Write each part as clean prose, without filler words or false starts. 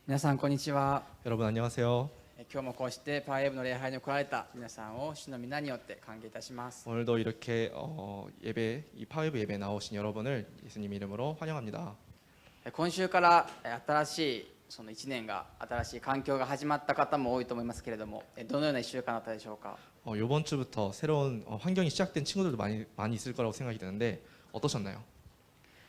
皆さんこんにちは。 여러분 안녕하세요. 今日もこうしてパワーウェーブの礼拝に来られた皆さんを主の皆によって歓迎いたします。 오늘도 이렇게 이 파웨브 예배 나오신 여러분을 예수님 이름으로 환영합니다. 今週から新しいその1年が新しい環境が始まった方も多いと思いますけれども、どのような1週間だったでしょうか。 이번 주부터 새로운 환경이 시작된 친구들도 많이 있을 거라고 생각이 드는데 어떠셨나요?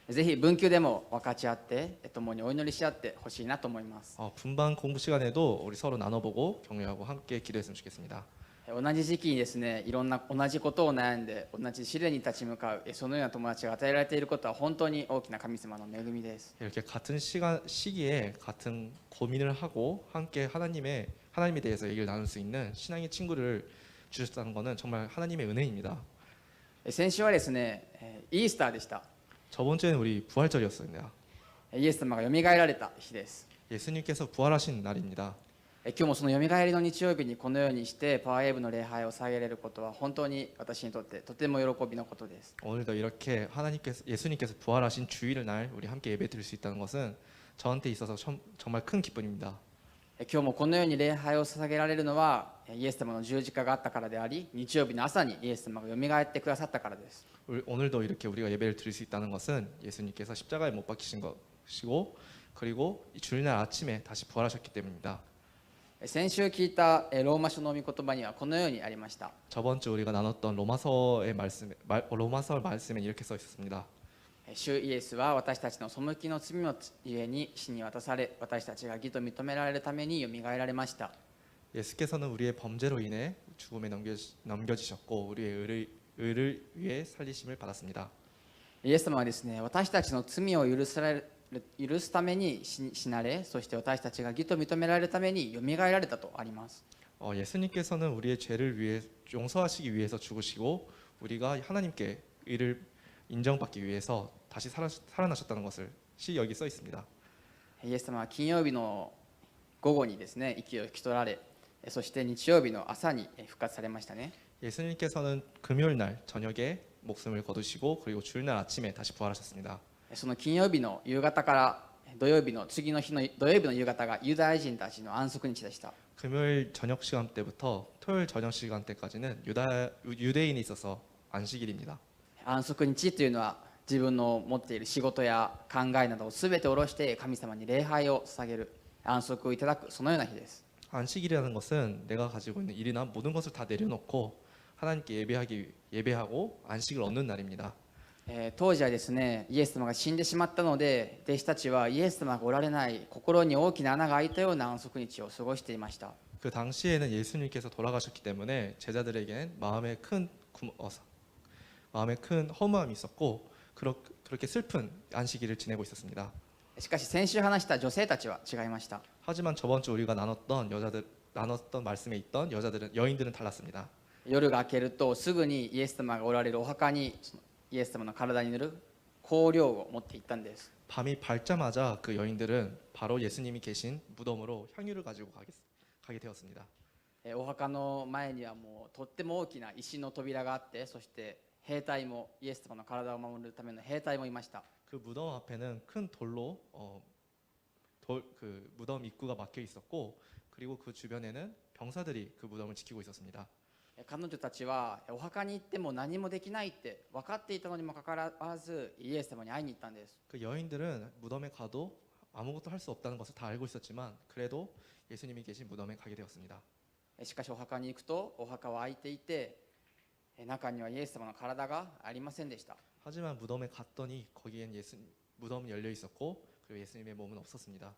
ぜひ文級でも分かち合って共にお祈りし合ってほしいなと思います。 분반 공부 시간에도 우리 서로 나눠보고 격려하고 함께 기도했으면 좋겠습니다. 同じ時期にですね、いろんな同じことを悩んで同じ試練に立ち向かうそのような友達が与えられていることは本当に大きな神様の恵みです。 이렇게 같은 시기에 같은 고민을 하고 함께 하나님에 대해서 얘기를 나눌 수 있는 신앙의 친구를 주셨다는 것은 정말 하나님의 은혜입니다. 先週はですね、イースターでした。 저번 주에는 우리 부활절이었습니다. イエス様がよみがえられた日です。 예수님께서 부활하신 날입니다. 今日もそのよみがえりの日曜日にこのようにしてパワーウェーブの礼拝を捧げられることは本当に私にとってとても喜びのことです。 오늘도 이렇게 예수님께서 부활하신 주일을 날 우리 함께 예배드릴 수 있다는 것은 저한테 있어서 정말 큰 기쁨입니다. 今日もこのように礼拝を捧げられるのはイエス様の十字架があったからであり、日曜日の朝にイエス様がよみがえってくださったからです。 오늘도 이렇게 우리가 예배를 드릴 수 있다는 것은 예수님께서 십자가에 못 박히신 것이고 그리고 이 주일날 아침에 다시 부활하셨기 때문입니다. 先週聞いたローマ書の御言葉にはこのようにありました。 저번 주 우리가 나눴던 로마서 말씀에 이렇게 써 있었습니다. 主イエスは私たちの背きの罪のゆえに死に渡され、私たちが義と認められるためによみがえられました。 예수께서는 우리의 범죄로 인해 죽음에 넘겨지셨고 우리의 의를 위해 살리심을 받았습니다. イエス様はですね、私たちの罪を許すために死なれ、そして私たちが義と認められるためによみがえられたとあります。 예수님께서는 우리의 죄를 위해 용서하시기 위해서 죽으시고 우리가 하나님께 의를 인정받기 위해서 다시 살아나셨다는 것을 여기 써 있습니다. イエス様は金曜日の午後にですね、息を引き取られ、そして日曜日の朝に復活されましたね。 예수님께서는 금요일 날 저녁에 목숨을 거두시고 그리고 주일날 아침에 다시 부활하셨습니다. その金曜日の夕方から土曜日の次の日の土曜日の夕方がユダヤ人たちの安息日でした。 금요일 저녁 시간 때부터 토요일 저녁 시간 때까지는 유대인에 있어서 안식일입니다. 安息日というのは自分の持っている仕事や考えなどを全て下ろして神様に礼拝を捧げる、安息をいただく、そのような日です。 안식일이라는 것은 내가 가지고 있는 일이나 모든 것을 다 내려놓고 하나님께 예배하고 안식을 얻는 날입니다. 当時はですね、イエス様が死んでしまったので、弟子たちはイエス様がおられない心に大きな穴が開いたような安息日を過ごしていました。 그 당시에는 예수님께서 돌아가셨기 때문에 제자들에게는 마음에 큰 허무함이 있었고 그렇게 슬픈 안식일을 지내고 있었습니다. しかし先週話した女性たちは違いました。 하지만 저번 주 우리가 나눴던 말씀에 있던 여인들은 달랐습니다. 夜が明けるとすぐにイエス様がおられるお墓にイエス様の体に塗る香料を持って行ったんです。 밤이 밝자마자 그 여인들은 바로 예수님이 계신 무덤으로 향유를 가지고 가게 되었습니다. お墓の前にはもうとっても大きな石の扉があって、そして兵隊もイエス様の体を守るための兵隊もいました。 그 무덤 앞에는 큰 돌로 그 무덤 입구가 막혀 있었고 그리고 그 주변에는 병사들이 그 무덤을 지키고 있었습니다. 彼女たちはお墓に行っても何もできないって分かっていたのにもかかわらずイエス様に会いに行ったんです。 그 여인들은 무덤에 가도 아무것도 할 수 없다는 것을 다 알고 있었지만 그래도 예수님이 계신 무덤에 가게 되었습니다. しかしお墓に行くとお墓は開いていて中にはイエス様の体がありませんでした。 하지만 무덤에 갔더니 거기엔 무덤은 열려 있었고 그리고 예수님의 몸은 없었습니다.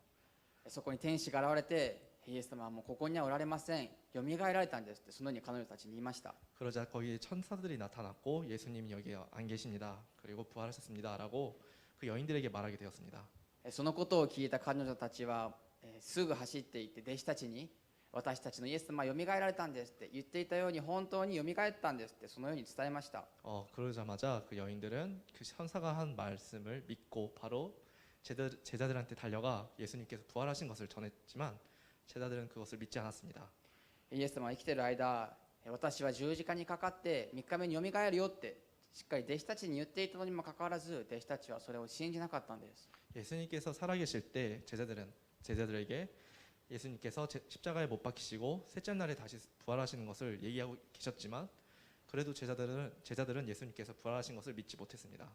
そこに天使が現れて、イエス様はもうここにはおられません、よみがえられたんですってそのように彼女たちに言いました。 그러자 거기에 천사들이 나타났고 예수님이 여기 안 계십니다. 그리고 부활하셨습니다라고 그 여인들에게 말하게 되었습니다. そのことを聞いた彼女たちはすぐ走っていって弟子たちに、私たちのイエス様はよみがえられたんですって言っていたように本当によみがえったんですってそのように伝えました。 그러자마자 그 여인들은 그 천사가 한 말씀을 믿고 바로 제자들한테 달려가 예수님께서 부활하신 것을 전했지만 제자들은 그것을 믿지 않았습니다. イエス様は生きている間、私は十字架にかかって3日目によみがえるよってしっかり弟子たちに言っていたのにもかかわらず弟子たちはそれを信じなかったんです。 예수님께서 살아계실 때 제자들은 제자들에게 예수님께서 십자가에 못 박히시고 셋째 날에 다시 부활하시는 것을 얘기하고 계셨지만 그래도 제자들은 예수님께서 부활하신 것을 믿지 못했습니다.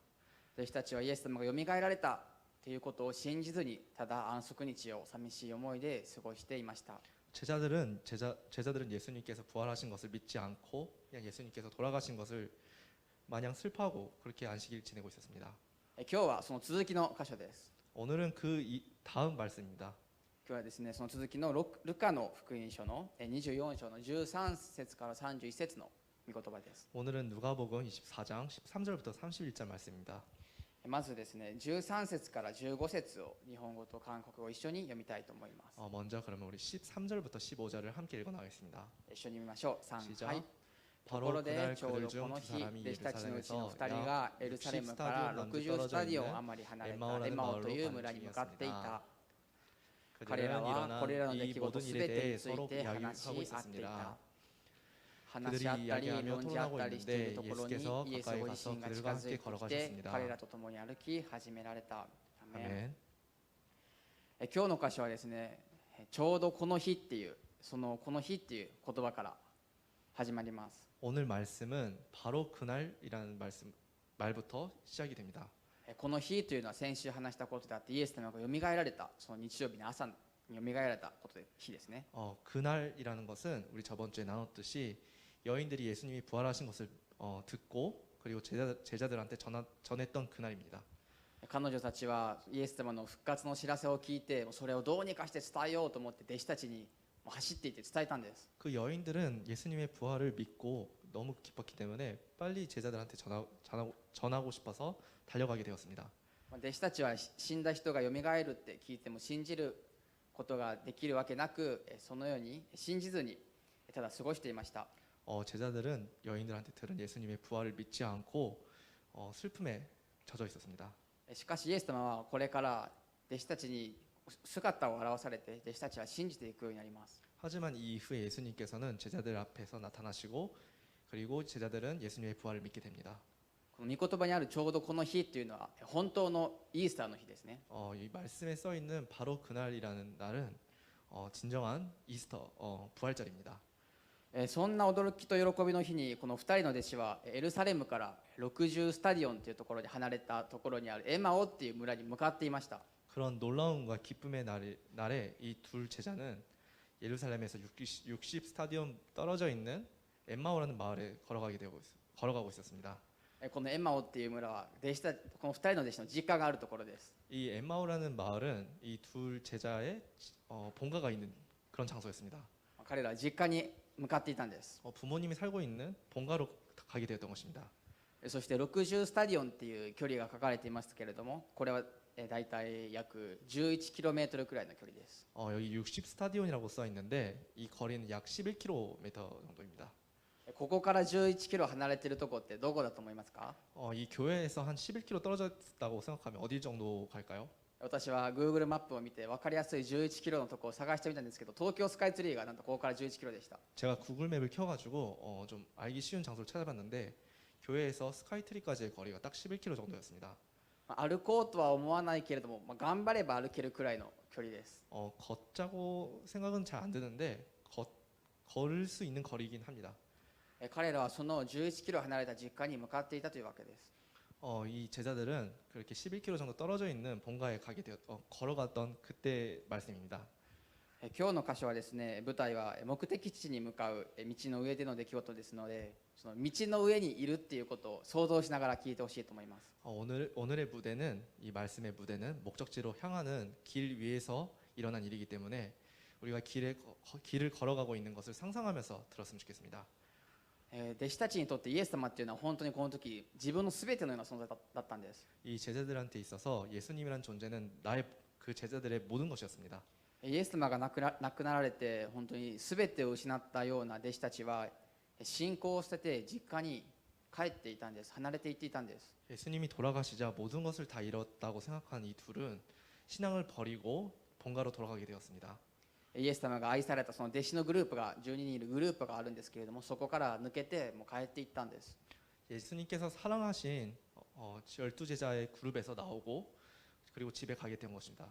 弟子たちはイエス様がよみがえられたということを信じずに、ただ安息日を寂しい思いで過ごしていました。 제자들은 예수님께서 부활하신 것을 믿지 않고 그냥 예수님께서 돌아가신 것을 마냥 슬퍼하고 그렇게 안식일 지내고 있었습니다. 今日はその続きの箇所です。 오늘은 그 다음 말씀입니다. 今日はですね、その続きのルカの福音書の24章の13節から31節の御言葉です。 오늘은 누가복음 24장 13절부터 31절 말씀입니다. まずですね、13節から15節を日本語と韓国語一緒に読みたいと思います。 먼저 그러면 우리 13절부터 15절을 함께 읽어나가겠습니다. 一緒に見ましょう。3、 시작. はい。とこ 바로 ろで 그날 ちょう 그들 どこ 중 の 두 日、 사람이 弟子たちのうちの 예루살렘에서 2人がエルサレムから60スタディオン余り離れたエマオという村に向かっていた。彼ら 그들은 はこれらの 일어난 出 이 来事 모든 す 일에 べてに 대해 つい 서로 て話し 이야기하고 合っていた。 있었습니다. 話し合ったり 그들이 論じ合ったりしていると 이야기하며 ころに 토론하고 イエス 가까이 ご自 가서 身が近 그들과 づい 함께 てきて 걸어가셨습니다. 彼らと共に歩き始められた。アメン。 아멘. 今日の箇所はですね、ちょうどこの日っていうこの日っていう言葉から始まります。 오늘 말씀은 바로 그날이라는 말부터 시작이 됩니다. この日というのは先週話したことであって、イエス様がよみがえられたその日曜日の朝によみがえられたことで日ですね。 그날이라는 것은 우리 저번 주에 나눴듯이 여인들이 예수님이 부활하신 것을 듣고 그리고 제자들한테 전했던 그날입니다. 彼女たちはイエス様の復活の知らせを聞いて、それをどうにかして伝えようと思って弟子たちに走っていって伝えたんです。 그 여인들은 예수님의 부활을 믿고 너무 기뻤기 때문에 빨리 제자들한테 전하고 싶어서 달려가게 되었습니다. 弟子たちは死んだ人がよみがえるって聞いても信じることができるわけなく、そのように信じずにただ過ごしていました。 제자들은 여인들한테 들은 예수님의 부활을 믿지 않고 슬픔에 젖어 있었습니다. しかしイエス様はこれから弟子たちに姿を現されて、弟子たちは信じていくようになります。 하지만 이 이후에 예수님께서는 제자들 앞에서 나타나시고 그리고 제자들은 예수님의 부활을 믿게 됩니다. この御言葉にあるちょうどこの日っていうのは本当のイースターの日ですね。 이 말씀에 써 있는 바로 그날이라는 날은 진정한 이스터 부활절입니다. そんな驚きと喜びの日にこの2人の弟子はエルサレムから60スタディオンというところで離れたところにあるエマオっていう村に向かっていました。 그런 놀라움과 기쁨의 날에 이 둘 제자는 예루살렘에서 60 스타디움 떨어져 있는 엠마오라는 마을에 걸어가고 있었습니다. このエマオっていう村はこの2人の弟子の実家があるところです。 이 엠마오라는 마을은 이 둘 제자의 본가가 있는 그런 장소였습니다. 彼らは実家に向かっていたんです。 부모님이 살고 있는 본가로 가게 되었던 것입니다. そして60スタディオンっていう距離が書かれていますけれども、これはだいたい約 11km くらいの距離です。 여기 60 스타디온이라고 써 있는데 이 거리는 약 11km 정도입니다. ここから11km離れているところってどこだと思いますか？ 이 교회에서 한 11km 떨어졌다고 생각하면 어디 정도 갈까요? 私は Google マップを見て分かりやすい 11km のところを探してみたんですけど、東京スカイツリーがなんとここから 11km でした。 제가 구글맵을 켜가지고 좀 알기 쉬운 장소를 찾아봤는데 교회에서 스카이트리까지의 거리가 딱 11km 정도였습니다. 歩こうとは思わないけれども、頑張れば歩けるくらいの距離です。 걷자고 생각은 잘 안 드는데 걸을 수 있는 거리이긴 합니다. 彼らはその 11km 離れた実家に向かっていたというわけです。 이 제자들은 그렇게 11km 정도 떨어져 있는 본가에 걸어갔던 그때 말씀입니다. 今日の箇所はですね、舞台は目的地に向かう道の上での出来事ですので、その道の上にいるっていうことを想像しながら聞いてほしいと思います。 오늘의 무대는 이 말씀의 무대는 목적지로 향하는 길 위에서 일어난 일이기 때문에 우리가 길을 걸어가고 있는 것을 상상하면서 들었으면 좋겠습니다. 弟子たちにとってイエス様っていうのは本当にこの時自分の全てのような存在だったんです。 이 제자들한테 있어서 예수님이란 존재는 그 제자들의 모든 것이었습니다. イエス様が亡くなられて本当に全てを失ったような弟子たちは信仰を捨てて実家に帰っていたんです。離れていっていたんです。 예수님이 돌아가시자 모든 것을 다 잃었다고 생각한 이 둘은 신앙을 버리고 본가로 돌아가게 되었습니다. イエス様が愛されたその弟子のグループが12人いるグループがあるんですけれども、そこから抜けてもう帰っていったんです。 예수님께서 사랑하신 12제자의 그룹에서 나오고 그리고 집에 가게 된 것입니다.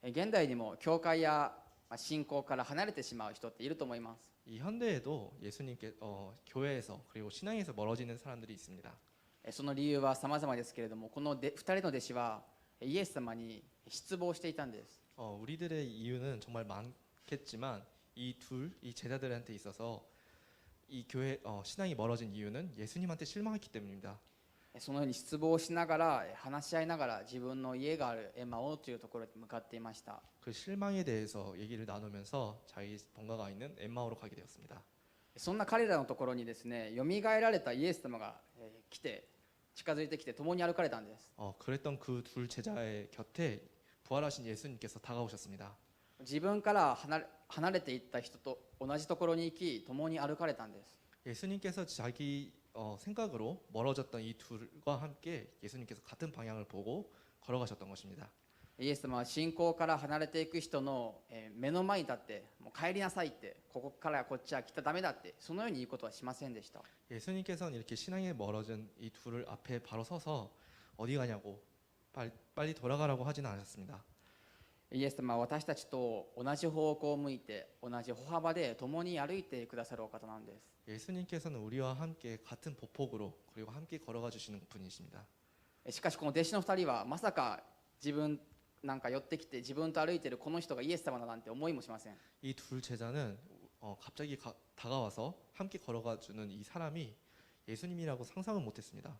現代にも教会や信仰から離れてしまう人っていると思います。 이 현대에도 예수님께 교회에서 그리고 신앙에서 멀어지는 사람들이 있습니다. その理由は様々ですけれども、この2人の弟子はイエス様に失望していたんです。 우리들의 이유는 정말 많겠지만 이 제자들한테 있어서 이 교회 신앙이 멀어진 이유는 예수님한테 실망했기 때문입니다. そのように失望しながら話し合いながら自分の家があるエマオというところに向かっていました。 그 실망에 대해서 얘기를 나누면서 자기 본가가 있는 엠마오로 가게 되었습니다. そんな彼らのところにですね、よみがえられたイエス様が来て近づいてきて共に歩かれたんです。 그랬던 그 둘 제자의 곁에 부활하신 예수님께서 다가오셨습니다. 自分から離れていった人と同じところに行き共に歩かれたんです。 예수님께서 자기 생각으로 멀어졌던 이 둘과 함께 예수님께서 같은 방향을 보고 걸어가셨던 것입니다. イエス様は信仰から離れていく人の目の前に立ってもう帰りなさいって、ここからこっちは来たらダメだって、そのように言うことはしませんでした。 예수님께서는 이렇게 신앙에 멀어진 이 둘을 앞에 바로 서서 어디 가냐고 빨리 돌아가라고 하지는 않았습니다. イエス様は私たちと同じ方向を向いて同じ歩幅で共に歩いてくださるお方なんです。 예수님께서는 우리와 함께 같은 보폭으로 그리고 함께 걸어가 주시는 분이십니다. しかしこの弟子の2人はまさか自分なんか寄ってきて自分と歩いているこの人がイエス様だなんて思いもしません。 이 둘 제자는 갑자기 다가와서 함께 걸어가 주는 이 사람이 예수님이라고 상상은 못했습니다.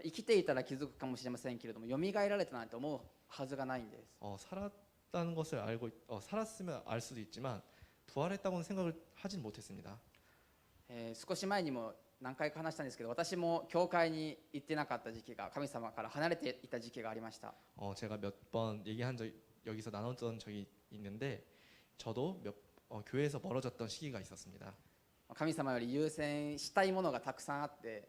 生きていたら気づくかもしれませんけれども、よみがえられたなんて思うはずがないんです。 살았다는 것을 알고 살았으면 알 수도 있지만 부활했다고는 생각을 하진 못했습니다. 少し前にも何回か話したんですけど、私も教会に行ってなかった時期が、神様から離れていた時期がありました。 제가 몇 번 얘기한 적 여기서 나눴던 적이 있는데 저도 교회에서 멀어졌던 시기가 있었습니다. 神様より優先したいものがたくさんあって、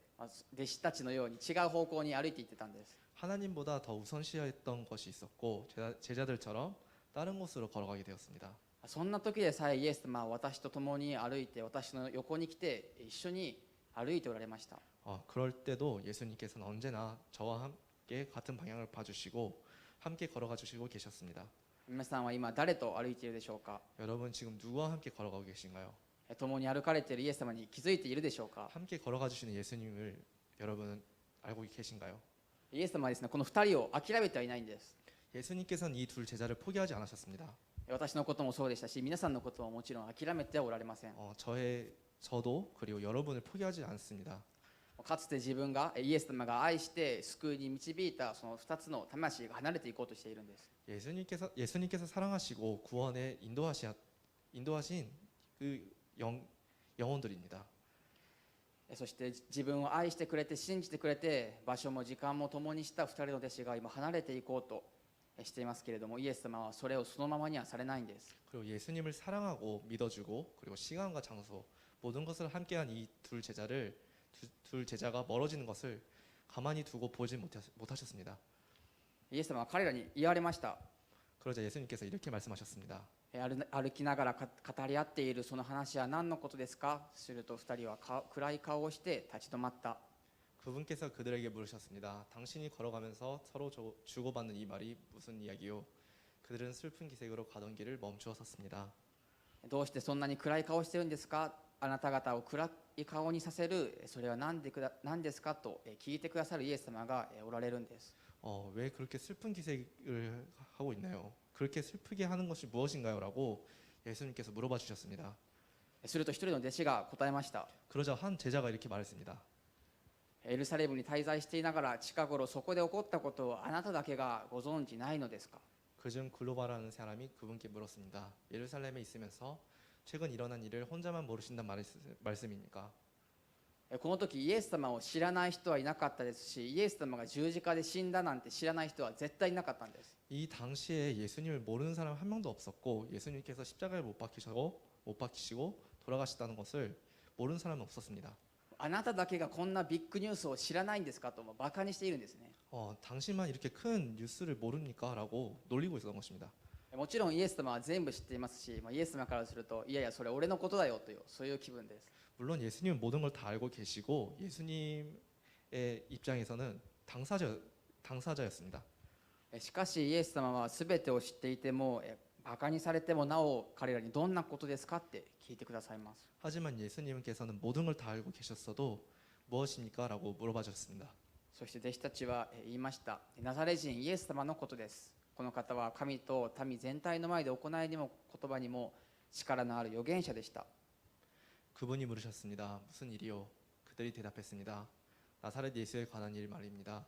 弟子たちのように違う方向に歩いていってたんです。 하나님보다 더 우선시했던 것이 있었고 제자들처럼 다른 곳으로 걸어가게 되었습니다. そんな時でさえイエス様は私と共に歩いて、私の横に来て一緒に歩いておられました。 그럴 때도 예수님께서는 언제나 저와 함께 같은 방향을 봐주시고 함께 걸어가 주시고 계셨습니다. 皆さんは今誰と歩いているでしょうか。 여러분 지금 누구와 함께 걸어가고 계신가요? 共に歩かれているイエス様に気づいているでしょうか。 함께 걸어가 주시는 예수님을 여러분은 알고 계신가요? イエス様はですね、この2人を諦めてはいないんです。 예수님께서는 이 둘 제자를 포기하지 않으셨습니다. 私のこともそうでしたし、皆さんのことももちろん諦めてはおられません。 저도 그리고 여러분을 포기하지 않습니다. かつて自分がイエス様が愛して救いに導いたその2つの魂が離れていこうとしているんです。 예수님께서 사랑하시고 구원에 인도하신 그 영혼들입니다. そして自分を愛してくれて信じてくれて場所も時間も共にした2人の弟子が今離れていこうとしていますけれども、イエス様はそれをそのままにはされないんです。 그리고 예수님을 사랑하고 믿어주고 그리고 시간과 장소 모든 것을 함께한 이 둘 제자가 멀어지는 것을 가만히 두고 보지 못하셨습니다. イエス様は彼らに言われました。 그러자 예수님께서 이렇게 말씀하셨습니다. 歩きながら語り合っているその話は何のことですか。すると2人は暗い顔をして立ち止まった。 그분께서 그들에게 물으셨습니다. 당신이 걸어가면서 서로 주고받는 이 말이 무슨 이야기요? 그들은 슬픈 기색으로 가던 길을 멈추어 섰습니다. どうしてそんなに暗い顔をしているんですか。あなた方を暗い顔にさせるそれは何ですかと聞いてくださるイエス様がおられるんです。 왜 그렇게 슬픈 기색을 하고 있나요? 그렇게 슬프게 하는 것이 무엇인가요? 라고 예수님께서 물어봐 주셨습니다. すると一人の弟子が答えました。 그러자 한 제자가 이렇게 말했습니다. エルサレムに滞在していながら近頃そこで起こったことをあなただけがご存じないのですか。 그중 글로바라는 사람이 그분께 물었습니다. 예루살렘에 있으면서 최근 일어난 일을 혼자만 모르신단 말씀입니까? この時イエス様を知らない人はいなかったですし、イエス様が十字架で死んだなんて知らない人は絶対いなかったんです。 이 당시에 예수님을 모르는 사람 한 명도 없었고 예수님께서 십자가에 못 박히시고 돌아가셨다는 것을 모르는 사람은 없었습니다. あなただけがこんなビッグニュースを知らないんですかとバカにしているんですね。 당신만 이렇게 큰 뉴스를 모릅니까? 라고 놀리고 있었던 것입니다. もちろんイエス様は全部知っていますし、イエス様からするといやいやそれ俺のことだよというそういう気分です。 물론 예수님은 모든 걸 다 알고 계시고 예수님의 입장에서는 당사자였습니다. しかしイエス様は全てを知っていてもバカにされてもなお彼らにどんなことですかって聞いてくださいます。 하지만 예수님께서는 모든 걸 다 알고 계셨어도 무엇입니까? 라고 물어봐 주셨습니다. そして弟子たちは言いました。ナザレ人イエス様のことです。この方は神と民全体の前で行いにも言葉にも力のある預言者でした。 그분이 물으셨습니다. 무슨 일이요? 그들이 대답했습니다. 나사렛 예수에 관한 일 말입니다.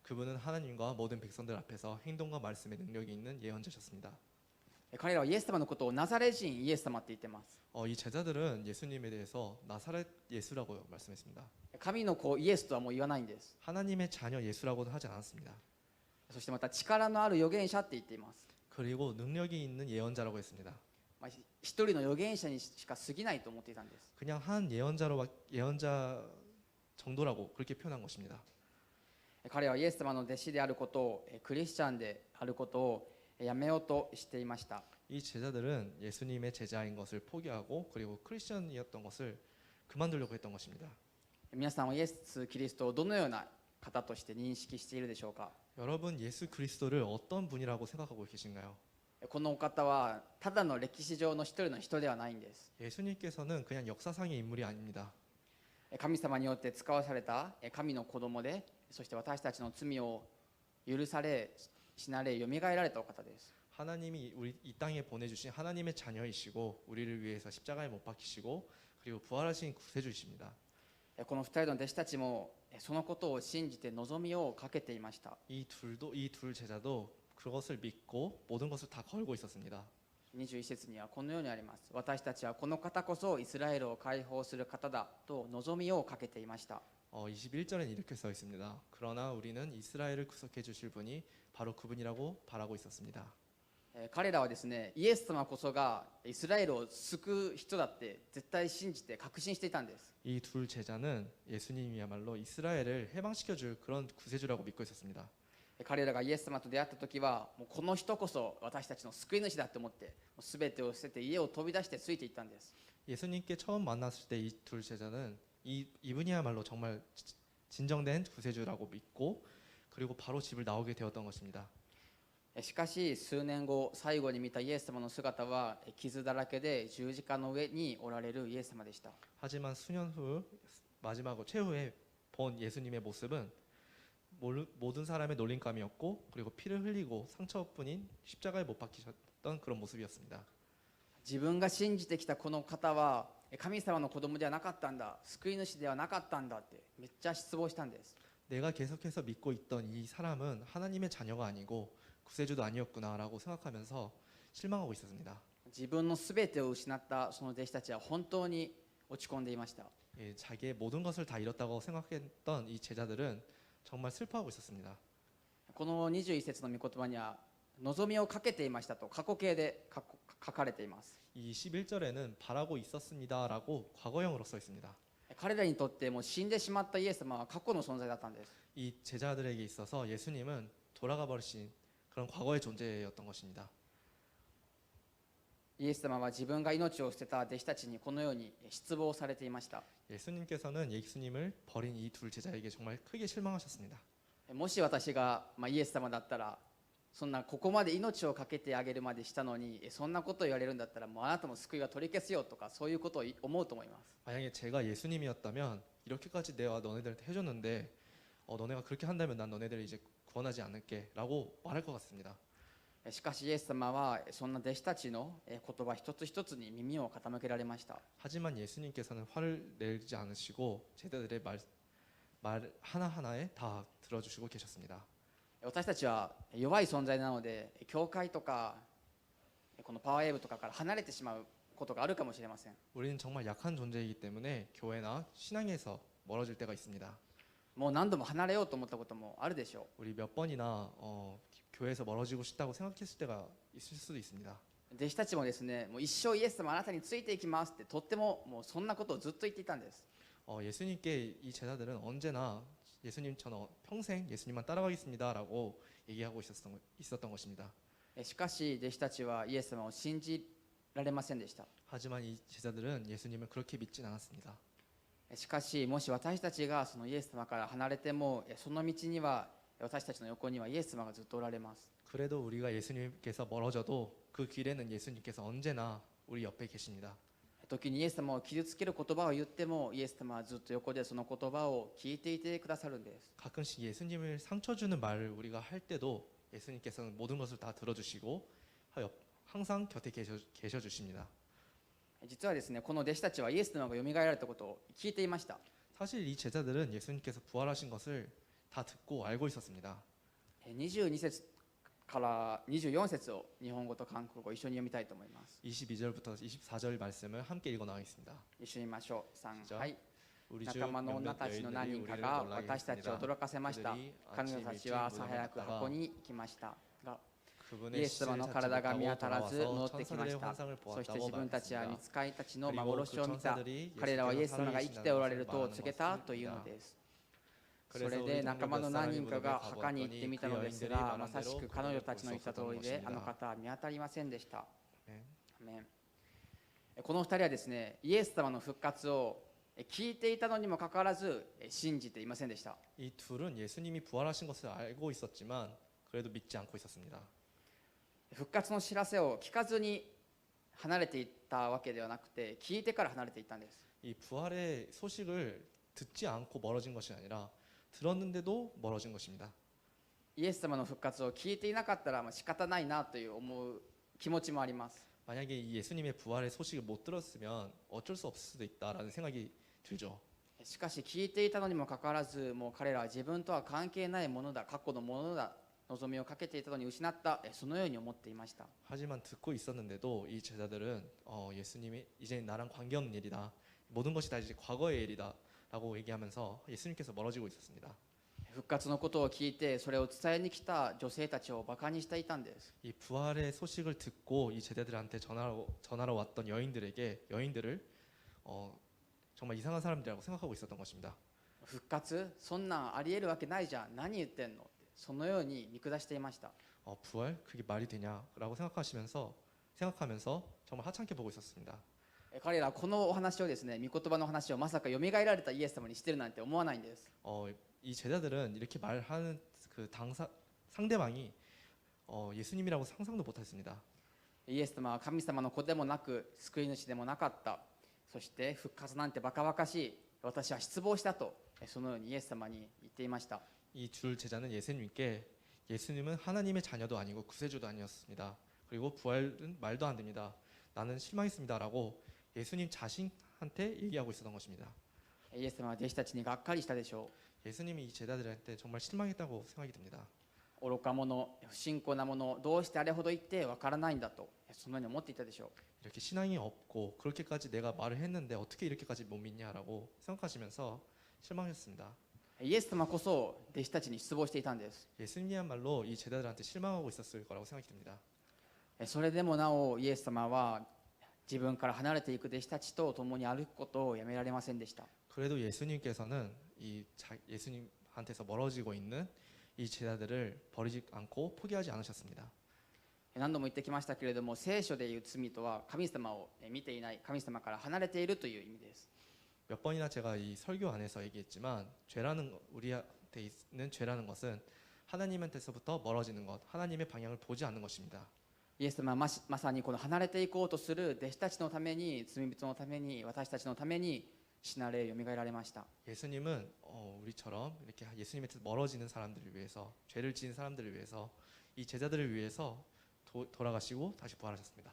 그분은 하나님과 모든 백성들 앞에서 행동과 말씀의 능력이 있는 예언자셨습니다. 彼らはイエス様のことをナザレ人イエス様って言ってます。 이 제자들은 예수님에 대해서 나사렛 예수라고 말씀했습니다. 神の子イエスとはもう言わないんです。 하나님의 자녀 예수라고도 하지 않았습니다. そしてまた力のある預言者って言っています。 그리고 능력이 있는 예언자라고 했습니다. 一人の預言者にしか過ぎないと思っていたんです。 그냥 한 예언자 정도라고 그렇게 표현한 것입니다. 彼はイエス様の弟子であることをクリスチャンであることをやめようとしていました。 이 제자들은 예수님의 제자인 것을 포기하고 그리고 크리스천이었던 것을 그만두려고 했던 것입니다. 皆さんはイエス・キリストをどのような方として認識しているでしょうか。 여러분 예수 그리스도를 어떤 분이라고 생각하고 계신가요? このお方はただの歴史上の一人の人ではないんです。 예수님께서는 그냥 역사상의 인물이 아닙니다. 神様によって使わされた神の子供で、そして私たちの罪を許され死なれよみがえられたお方です。 하나님이 우리 이 땅에 보내주신 하나님의 자녀이시고 우리를 위해서 십자가에 못 박히시고 그리고 부활하신 구세주이십니다. この二人の弟子たちもそのことを信じて望みをかけていました。 이 둘 제자도 그것을 믿고 모든 것을 다 걸고 있었습니다. 21節にはこのようにあります。私たちはこの方こそイスラエルを解放する方だと望みをかけていました。 21절엔 이렇게 써 있습니다. 그러나 우리는 이스라엘을 구속해 주실 분이 바로 그분이라고 바라고 있었습니다. 彼らはですね、イエス様こそがイスラエルを救う人だって絶対信じて確信していたんです。 이 둘 제자는 예수님이야말로 이스라엘을 해방시켜 줄 그런 구세주라고 믿고 있었습니다. 彼らがイエス様と出会った時はもうこの人こそ私たちの救い主だと思って全てを捨てて家を飛び出してついていったんです。 예수님께 처음 만났을 때 이 둘 제자는 이분이야말로 정말 진정된 구세주라고 믿고 그리고 바로 집을 나오게 되었던 것입니다. しかし数年後最後に見たイエス様の姿は傷だらけで十字架の上におられるイエス様でした。 하지만 수년 후 마지막으로 최후에 본 예수님의 모습은 모든 사람의 놀림감이었고 그리고 피를 흘리고 상처뿐인 십자가에 못 박히셨던 그런 모습이었습니다. 自分が信じてきたこの方は神様の子供ではなかったんだ、救い主ではなかったんだってめっちゃ失望したんです。 내가 계속해서 믿고 있던 이 사람은 하나님의 자녀가 아니고 구세주도 아니었구나라고 생각하면서 실망하고 있었습니다. 自分の全てを失ったその弟子たちは本当に落ち込んでいました。 자기의 모든 것을 다 잃었다고 생각했던 이 제자들은 정말 슬퍼하고 있었습니다. この21節の御言葉には望みをかけていましたと過去形で書かれています。 이 11절에는 바라고 있었습니다라고 과거형으로 써 있습니다. 彼らにとってもう死んでしまったイエス様は過去の存在だったんです。 이 제자들에게 있어서 예수님은 돌아가 버리신 그런 과거의 존재였던 것입니다. イエス様は自分が命を捨てた弟子たちにこのように失望されていました。 예수님께서는 예수님을 버린 이 둘 제자에게 정말 크게 실망하셨습니다. もし私が、イエス様だったらそんなここまで命を懸けてあげるまでしたのにそんなことを言われるんだったらもうあなたも救いは取り消すよとかそういうことを思うと思います。 만약에 제가 예수님이었다면 이렇게까지 내가 너네들한테 해줬는데 너네가 그렇게 한다면 난 너네들을 이제 구원하지 않을게라고 말할 것 같습니다. しかしイエス様はそんな弟子たちの言葉一つ一つに耳を傾けられました。 하지만 예수님께서는 화를 내지 않으시고 제자들의 말 하나하나에 다 들어주시고 계셨습니다. 私たちは弱い存在なので教会とかこのパワーウェーブとかから離れてしまうことがあるかもしれません。 우리는 정말 약한 존재이기 때문에 교회나 신앙에서 멀어질 때가 있습니다. もう何度も離れようと思ったこともあるでしょ 우리 몇 번이나 교회에서 멀어지고 싶다고 생각했을 때가 있을 수도 있습니다. う。弟子たちもですね、もう一生イエス様あなたについていきますってとってももうそんなことをずっと言っていたんです。 예수님께 이 제자들은 언제나 예수님처럼 평생 예수님만 따라가겠습니다라고 얘기하고 있었던 것입니다. しかし弟子たちはイエス様を信じられませんでした。 하지만 이 제자들은 예수님을 그렇게 믿진 않았습니다. しかしもし私たちがそのイエス様から離れてもその道には私たちの横にはイエス様がずっとおられます。 그래도 우리가 예수님께서 멀어져도 그 길에는 예수님께서 언제나 우리 옆에 계십니다. 時にイエス様を傷つける言葉を言ってもイエス様はずっと横でその言葉を聞いていてくださるんです。 가끔씩 예수님을 상처 주는 말을 우리가 할 때도 예수님께서는 모든 것을 다 들어주시고 항상 곁에 계셔 주십니다. 実はですね、この弟子たちはイエス様がよみがえられたことを聞いていました。 사실 이 제자들은 예수님께서 부활하신 것을 다 듣고 알고 있었습니다. 22節から24節を日本語と韓国語一緒に読みたいと思います。 22절부터 24절 말씀을 함께 읽어 나가겠습니다. 一緒に見ましょう。3、 시작. はい。 우리 중 仲間の女 몇몇 たちの何 여인들이 人か 우리를 が 놀라게 私たちを 했습니다. 驚かせました。 그들이 彼女 아침 たち 일찍 は朝 무덤에 早く 갔다가 箱に来ましたが、 그분의 イエス様の 시신을 体 찾지 が見 못하고 当たらず 돌아와서 戻ってきま 천사들의 した。 환상을 そして自 보았다고 分たちは見 말했습니다. つかりたちの 그리고 幻 그 を見た。 천사들이 彼らはイエス 예수께서 様が生きておられると 살아계신다는 告げ 것을 たというの 말하는 です。 そ 그래서 れ 우리 で 동료 仲間 몇 の何 사람이 人か 무덤에 が墓に行ってみ 가보았더니 た 그 のです 여인들이 が、 말한 まさし 대로 く彼女 그분을 た 볼 ちの言った 수 通り 없었던 で、あの 것입니다. 方は見当たりませんでした。 네. アメン。この二人はですね、イエス様の復活を聞いていたのにもかかわらず信じていませんでした。 이 둘은 예수님이 부활하신 것을 알고 있었지만 그래도 믿지 않고 있었습니다. 復活の知らせを聞かずに離れていったわけではなくて、聞いてから離れていったんです。 이 부활의 소식을 듣지 않고 멀어진 것이 아니라 들었는데도 멀어진 것입니다. イエス様の復活を聞いていなかったら仕方ないなという思う気持ちもあります。 만약에 이 예수님의 부활의 소식을 못 들었으면 어쩔 수 없을 수도 있다라는 생각이 들죠. しかし聞いていたのにもかかわらず、もう彼らは自分とは関係ないものだ、過去のものだ、望みをかけていたのに失った、そのように思っていました。 하지만 듣고 있었는데도 이 제자들은 예수님이 이제 나랑 관계없는 일이다. 모든 것이 다 이제 과거의 일이다라고 얘기하면서 예수님께서 멀어지고 있었습니다. 復活のことを聞いてそれを伝えに来た女性たちをバカにしていたんです。 이 부활의 소식을 듣고 이 제자들한테 전하러 왔던 여인들을 정말 이상한 사람들이라고 생각하고 있었던 것입니다. 復活、そんなんありえるわけないじゃん、何言ってんのって、そのように見下していました。 부활 그게 말이 되냐라고 생각하면서 정말 하찮게 보고 있었습니다. 彼らはこのお話をですね、御言葉の話をまさかよみがえられたイエス様にしてるなんて思わないんです。 이 제자들은 이렇게 말하는 그 상대방이 예수님이라고 상상도 못했습니다. イエス様は神様の子でもなく救い主でもなかった。そして復活なんてバカバカしい、私は失望したと、そのようにイエス様に言っていました。 이 줄 제자는 예수님께 예수님은 하나님의 자녀도 아니고 구세주도 아니었습니다. 그리고 부활은 말도 안 됩니다. 나는 실망했습니다라고 예수님 자신한테 얘기하고 있었던 것입니다. イエス様は弟子たちにがっかりしたでしょう。 예수님이 이 제자들한테 정말 실망했다고 생각이 듭니다. 愚か者、不信仰な者、どうしてあれほど言ってわからないんだと、そのように思っていたでしょ 이렇게 신앙이 없고 그렇게까지 내가 말을 했는데 어떻게 이렇게까지 못 믿냐라고 생각하시면서 실망했습니다. う。イエス様こそ弟子たちに失望していたんです。 예수님이야말로 이 제자들한테 실망하고 있었을 거라고 생각이 듭니다. それでもなおイエス様は自分から離れていく弟子たちと共に歩くことをやめられませんでした。 그래도 예수님께서는 예수님한테서 멀어지고 있는 이 제자들을 버리지 않고 포기하지 않으셨습니다. 何度も言ってきましたけれども、聖書でいう罪とは神様を見ていない、神様から離れているという意味です。 몇 번이나 제가 이 설교 안에서 얘기했지만 우리한테 있는 죄라는 것은 하나님한테서부터 멀어지는 것, 하나님의 방향을 보지 않는 것입니다. イエス様はまさにこの離れていこうとする弟子たちのために、罪人のために、私たちのために死なれよみがえられました。 예수님은 우리처럼 이렇게 예수님한테 멀어지는 사람들을 위해서, 죄를 지은 사람들을 위해서, 이 제자들을 위해서 돌아가시고 다시 부활하셨습니다.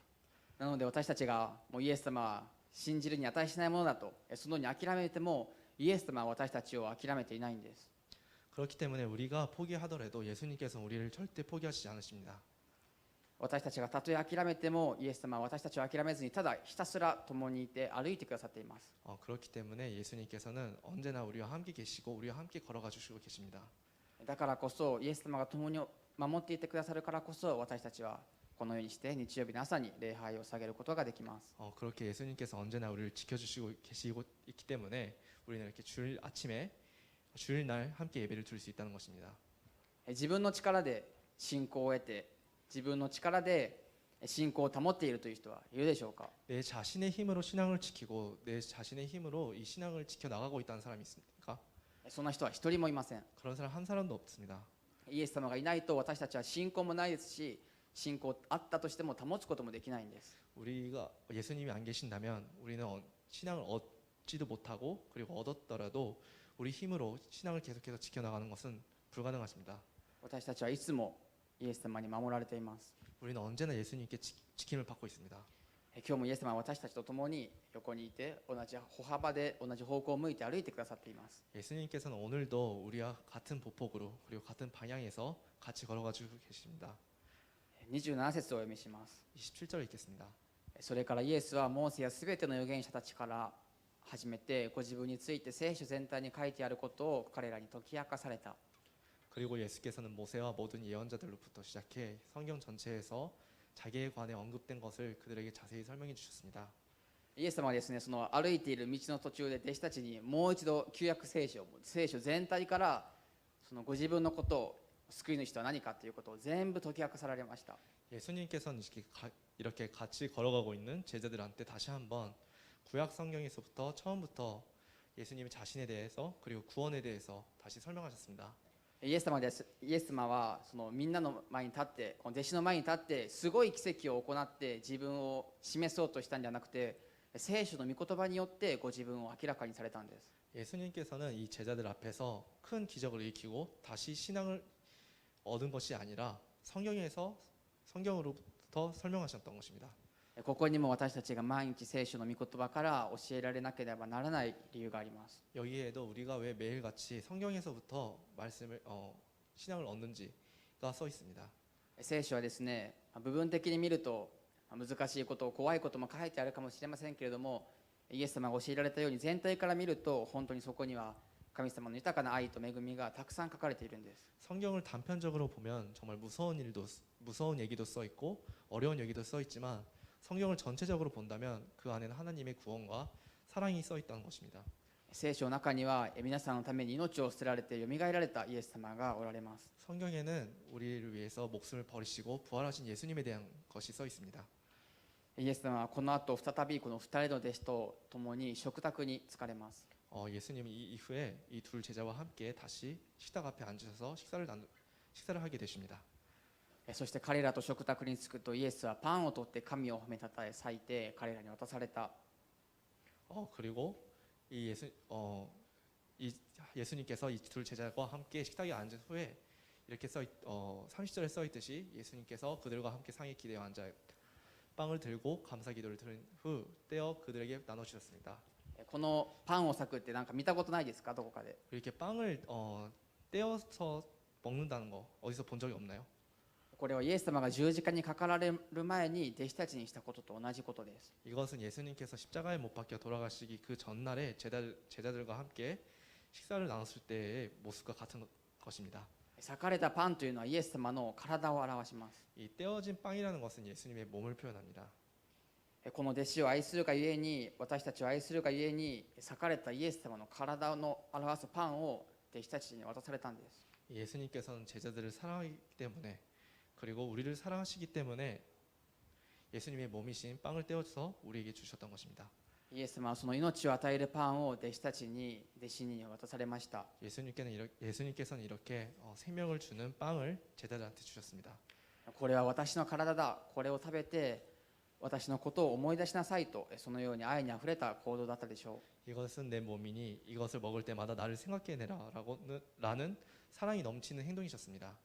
なので私たちがもうイエス様は信じるに値しないものだと、そのように諦めてもイエス様は私たちを諦めていないんです。 그렇기 때문에 우리가 포기하더라도 예수님께서 우리를 절대 포기하시지 않으십니다. 私たちがたとえ諦めてもイエス様は私たちを諦めずにただひたすら共にいて歩いてくださっています。 그렇기 때문에 예수님께서는 언제나 우리와 함께 계시고 우리와 함께 걸어가 주시고 계십니다. だからこそイエス様が共に守っていてくださるからこそ私たちはこのようにして日曜日の朝に礼拝を捧げることができます。 그렇게 예수님께서 언제나 우리를 지켜주시고 계시고 있기 때문에 우리는 이렇게 주일 아침에 주일날 함께 예배를 드릴 수 있다는 것입니다. 自分の力で信仰を得て自分の力で信仰を保っているという人はいるでしょうか。 내 자신의 힘으로 신앙을 지키고 내 자신의 힘으로 이 신앙을 지켜 나가고 있다는 사람이 있습니까? そんな人は一人もいません。 그런 사람 한 사람도 없습니다. イエス様がいないと私たちは信仰もないですし、信仰あったとしても保つこともできないんです。 우리가 예수님이 안 계신다면 우리는 신앙을 얻지도 못하고 그리고 얻었더라도 우리 힘으로 신앙을 계속해서 지켜나가는 것은 불가능하십니다. 私たちはいつもイエス様に守られています。 우리는 언제나 예수님께 지킴을 받고 있습니다. 今日もイエス様は私たちと共に横にいて、同じ歩幅で同じ方向を向いて歩いてくださっています。 예수님께서는 오늘도 우리와 같은 보폭으로 그리고 같은 방향에서 같이 걸어가지고 계십니다. 27節をお読みします。 27절 읽겠습니다. それからイエスはモーセやすべての預言者たちから始めて、ご自分について聖書全体に書いてあることを彼らに解き明かされた。 그리고 예수께서는 모세와 모든 예언자들로부터 시작해 성경 전체에서 자기에 관해 언급된 것을 그들에게 자세히 설명해 주셨습니다. イエス様はですね、その歩いている道の途中で弟子たちにもう一度旧約聖書全体からそのご自分のことを、救い主とは何かということを全部解き明かされました。 예수님께서는 이렇게 같이 걸어가고 있는 제자들한테 다시 한번 구약 성경에서부터 처음부터 예수님 자신에 대해서 그리고 구원에 대해서 다시 설명하셨습니다. イエス様はそのみんなの前に立って、この弟子の前に立ってすごい奇跡を行って自分を示そうとしたんじゃなくて、聖書の御言葉によってご自分を明らかにされたんです。 예수님께서는 이 제자들 앞에서 큰 기적을 일으키고 다시 신앙을 얻은 것이 아니라 성경으로부터 설명하셨던 것입니다. ここにも私たちが毎日聖書の御言葉から教えられなければならない理由があります。 여기에도 우리가 왜 매일같이 성경에서부터 신앙을 얻는지가 써 있습니다. 聖書はですね、部分的に見ると難しいこと、怖いことも書いてあるかもしれませんけれども、イエス様が教えられたように全体から見ると本当にそこには神様の豊かな愛と恵みがたくさん書かれているんです。 성경을 단편적으로 보면 정말 무서운 얘기도 써 있고 어려운 얘기도 써 있지만 성경을 전체적으로 본다면 그 안에는 하나님의 구원과 사랑이 써 있다는 것입니다. 聖書の中には皆さんのために命を捨てられてよみがえられたイエス様がおられます。 성경에는 우리를 위해서 목숨을 버리시고 부활하신 예수님에 대한 것이 써 있습니다. イエス様はこの後再びこの2人の弟子と共に食卓に着かれます。 예수님이 이 이후에 이 두 제자와 함께 다시 식탁 앞에 앉으셔서 식사를 하게 되십니다. そして彼らと食卓に着くとイエスはパンを取って神を褒めたたえ裂いて彼らに渡された。 그리고 예수님께서 이 두 제자와 함께 식탁에 앉은 후에 이렇게 30절에 써 있듯이 예수님께서 그들과 함께 상에 기대어 앉아 빵을 들고 감사 기도를 들은 후 떼어 그들에게 나눠 주셨습니다. このパンを裂くってなんか見たことないですか？どこかで。 이렇게 빵을 떼어서 먹는다는 거 어디서 본 적이 없나요? これはイエス様が十字架にかかられる前に弟子たちにしたことと同じことです。 이것은 예수님께서 십자가에 못 박혀 돌아가시기 그 전날에 제자들과 함께 식사를 나눴을 때의 모습과 같은 것입니다. 裂かれたパンというのはイエス様の体を表します。 이 떼어진 빵이라는 것은 예수님의 몸을 표현합니다. この弟子を愛するがゆえに、私たちを愛するがゆえに、裂かれたイエス様の体の表すパンを弟子たちに渡されたんです。 예수님께서는 제자들을 사랑하기 때문에 그리고 우리를 사랑하시기 때문에 예수님의 몸이신 빵을 떼어서 우리에게 주셨던 것입니다. イエス様はその命を与えるパンを弟子に渡されました。 예수님께서는 이렇게 생명을 주는 빵을 제자들한테 주셨습니다. これは私の体だ、これを食べて私のことを思い出しなさいと、そのように愛にあふれた行動だったでしょう。 이것은 내 몸이니 이것을 먹을 때마다 나를 생각해내라라는 사랑이 넘치는 행동이셨습니다.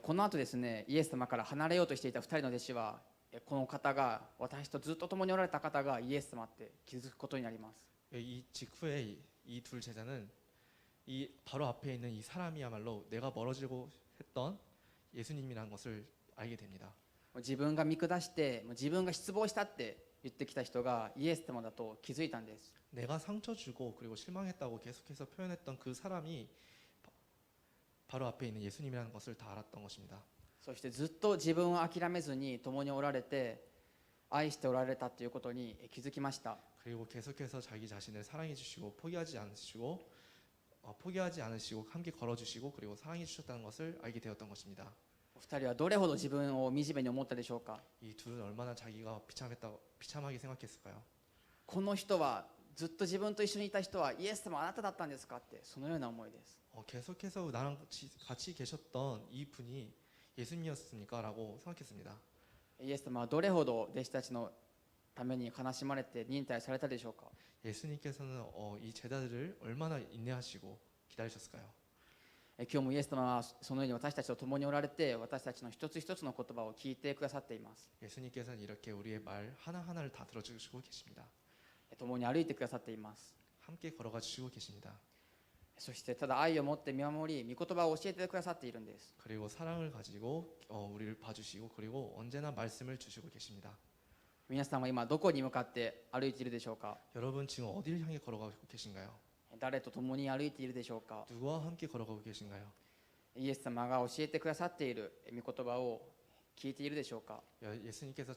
この後ですね、イエス様から離れようとしていた2人の弟子は、この方が、私とずっと共におられた方がイエス様って気づくことになります。 이 직후에 이 둘 제자는 이 바로 앞에 있는 이 사람이야말로 내가 멀어지고 했던 예수님이라는 것을 알게 됩니다. 自分が見下して、自分が失望したって言ってきた人がイエス様だと気づいたんです。 내가 상처 주고 그리고 실망했다고 계속해서 표현했던 그 사람이 바로 앞에 있는 예수님이라는 것을 다 알았던 것입니다. そしてずっと自分を諦めずに共におられて愛しておられたということに気づきました。 그리고 계속해서 자기 자신을 사랑해 주시고 포기하지 않으시고 함께 걸어 주시고 그리고 사랑해 주셨다는 것을 알게 되었던 것입니다. お二人はどれほど自分を惨めに思ったでしょうか。 이 둘은 얼마나 자기가 비참하게 생각했을까요? この人はずっと自分と一緒にいた人はイエス様あなただったんですかって、そのような思いです。 계속해서 나랑 같이 계셨던 이 분이 예수님이었습니까? 라고 생각했습니다. イエス様はどれほど弟子たちのために悲しまれて忍耐されたでしょうか。 예수님께서는 이 제자들을 얼마나 인내하시고 기다리셨을까요? 今日もイエス様はそのように私たちと共におられて、私たちの一つ一つの言葉を聞いてくださっています。 예수님께서는 이렇게 우리의 말 하나하나를 다 들어주시고 계십니다. 共に歩いてくださっています。 함께 걸어가 주시고 계십니다. そしてただ愛を持って見守り、御言葉を教えてくださっているんです。 그리고 사랑을 가지고 우리를 봐주시고 그리고 언제나 말씀을 주시고 계십니다. 皆さんは今どこに向かって歩いているでしょうか。 여러분 지금 어디를 향해 걸어가고 계신가요? 誰と共に歩いているでしょうか。 누구와 함께 걸어가고 계신가요? イエス様が教えてくださっている御言葉を聞いているでしょうか。 예수님께서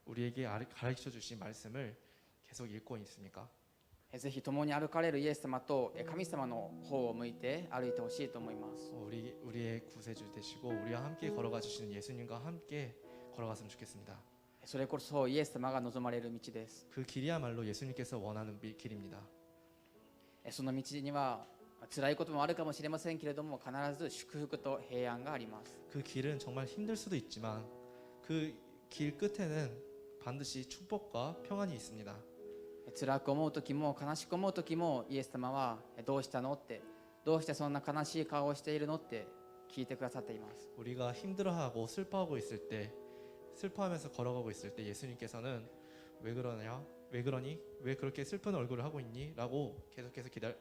우리에게 가르쳐 주신 말씀을 계속 읽고 있습니까? ぜひ共に歩かれるイエス様と神様の方を向いて歩いてほしいと思います。 우리의 구세주 되시고 우리와 함께 걸어가 주시는 예수님과 함께 걸어갔으면 좋겠습니다. それこそイエス様が望まれる道です。 그 길이야말로 예수님께서 원하는 길입니다. その道には辛いこともあるかもしれませんけれども、必ず祝福と平安があります。 그 길은 정말 힘들 수도 있지만 그 길 끝에는 반드시 축복과 평안이 있습니다. 辛く思う時も悲しく思う時も、イエス様はどうしたのって、どうしてそんな悲しい顔をしているのって聞いてくださっています。 우리가 힘들어하고 슬퍼하고 있을 때, 슬퍼하면서 걸어가고 있을 때 예수님께서는 왜 그러냐? 왜 그러니? 왜 그렇게 슬픈 얼굴을 하고 있니? 라고 계속해서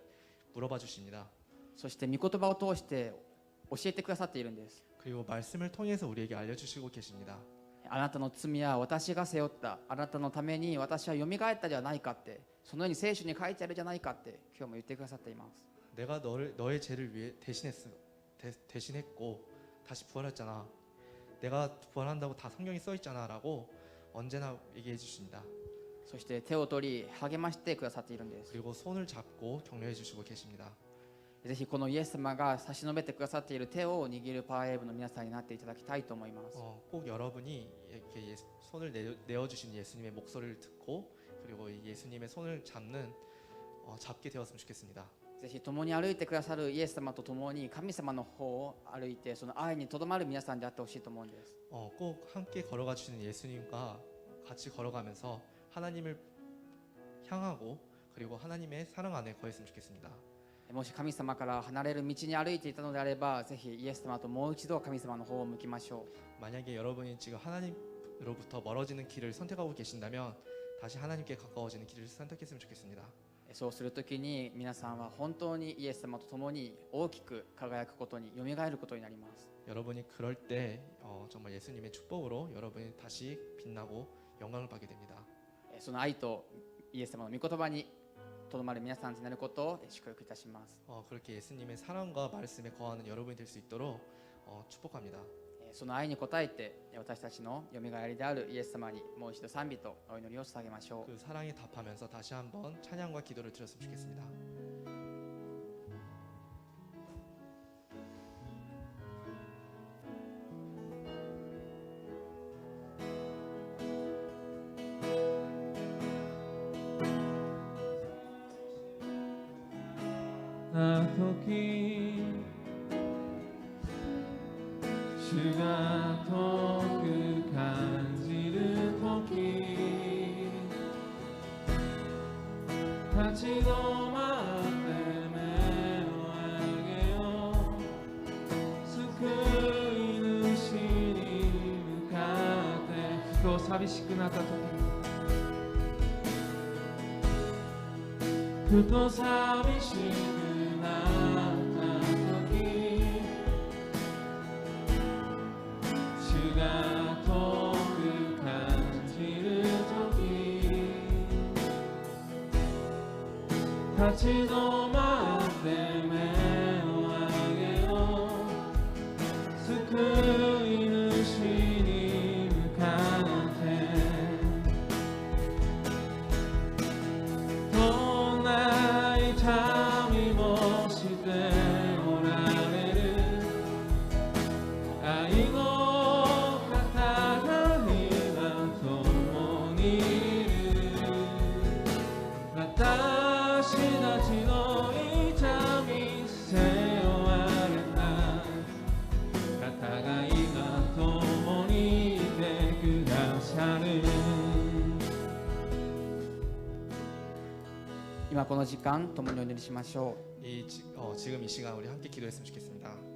물어봐 주십니다. そして御言葉を通して教えてくださっているんです。 그리고 말씀을 통해서 우리에게 알려주시고 계십니다. あなたの罪は私が背負った、あなたのために私はよみがえったではないかって、そのように聖書に書いてあるじゃないかって今日も言ってくださっています。 내가 너의 죄를 위해 대신했고 다시 부활했잖아. 내가 부활한다고 다 성경에 써 있잖아 라고 언제나 얘기해 주십니다. そして手を取り励ましてくださっているんです。 그리고 손을 잡고 격려해 주시고 계십니다. ぜひこのイエス様が差し伸べてくださっている手を握るパワーウェーブの皆さんになっていただきたいと思います。 꼭 여러분이 이렇게 손을 내어주신 예수님의 목소리를 듣고 그리고 예수님의 손을 잡게 되었으면 좋겠습니다. ぜひ共に歩いてくださるイエス様と共に神様の方を歩いて、その愛にとどまる皆さんであってほしいと思うんです。 꼭 함께 걸어가 주시는 예수님과 같이 걸어가면서 하나님을 향하고 그리고 하나님의 사랑 안에 거했으면 좋겠습니다. もし神様から離れる道に歩いていたのであれば、ぜひイエス様ともう一度神様の方を向きましょう。 만약에 여러분이 지금 하나님으로부터 멀어지는 길을 선택하고 계신다면 다시 하나님께 가까워지는 길을 선택했으면 좋겠습니다. そうするときに皆さんは本当にイエス様と共に大きく輝くことに、よみがえることになります。 여러분이 그럴 때 정말 예수님의 축복으로 여러분이 다시 빛나고 영광을 받게 됩니다. その愛とイエス様の御言葉にとどまる皆さんとなることを祝福いたします。 그렇게 예수님의 사랑과 말씀에 거하는 여러분이 될 수 있도록 축복합니다. その愛に応えて私たちのよみがえりであるイエス様にもう一度賛美とお祈りを捧げましょう。 그 사랑에 답하면서 다시 한번 찬양과 기도를 드렸으면 좋겠습니다. 주가 더 그 간지를 토끼 다시 너 때문에 알게요救い主に向かってふと寂しくなった時ふと寂しくなった時主が遠く感じる時立ち止まって目を上げよう救い主に向かってどんな痛みもしておられる愛の方が今共にいる私たちの痛み背負われた方が今共にいてくださる。今この時間共にお祈りしましょう。지금 이 시간 우리 함께 기도했으면 좋겠습니다.